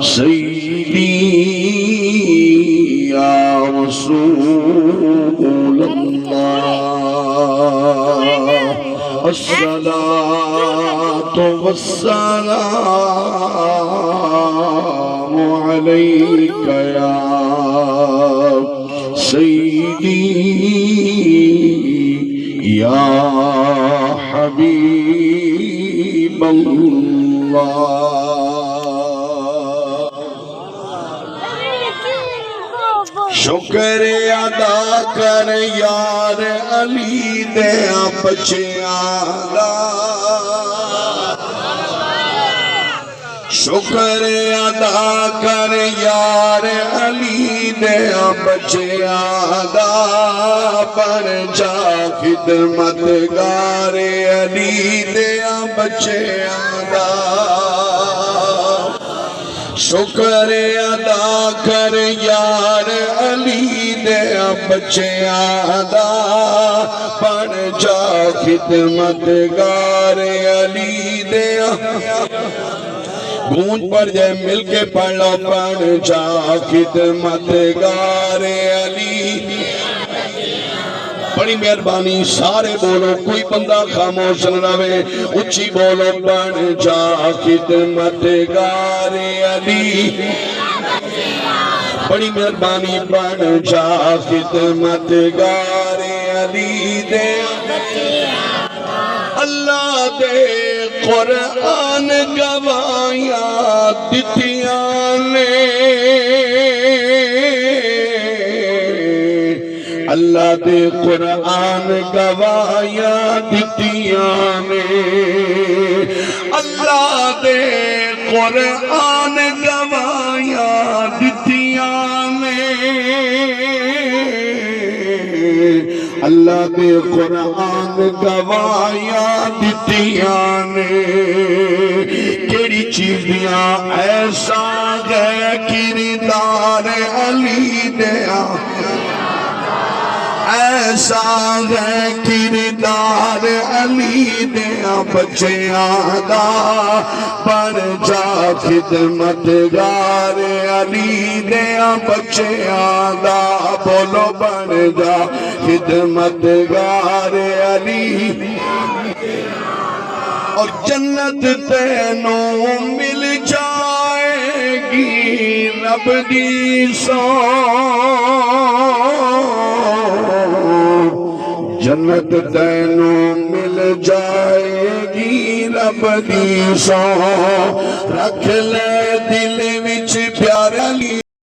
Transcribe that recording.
سیدی یا رسول اللہ الصلاة والسلام علیک یا سیدی یا حبیب اللہ شکر ادا کر یار علی دیا بچیاں دا شکر ادا کر یار علی دیا بچیاں دا بن جا خدمت گار علی دیا بچیاں دا شکر ادا کر یار علی دیا بچیاں دا بن جا خدمت گار علی دیا گونج پر جائے مل کے پڑھ لو بن جا خدمت گار علی بڑی مہربانی سارے بولو کوئی بندہ خاموش نہ رہے اچھی بولو بن جا خدمت گار علی بڑی مہربانی بن جا خدمت گار علی دے اللہ دے قرآن گواہیاں دتیاں نے اللہ دے قرآن گواہیاں دتیاں نے اللہ دے قرآن گواہیاں دتیاں نے اللہ دے قرآن گواہیاں دتیاں نے کیڑی چیزیاں ایسا ہے کردار علی دیا ایسا ہے کردار علی دیا بچیاں دا بن جا خدمت گار علی دیا بچیاں دا بولو بن جا خدمت گار علی اور جنت تینوں مل جائے گی رب دی سو جنت تینوں مل جائے گی رب دی سو رکھ لے دل وچ پیار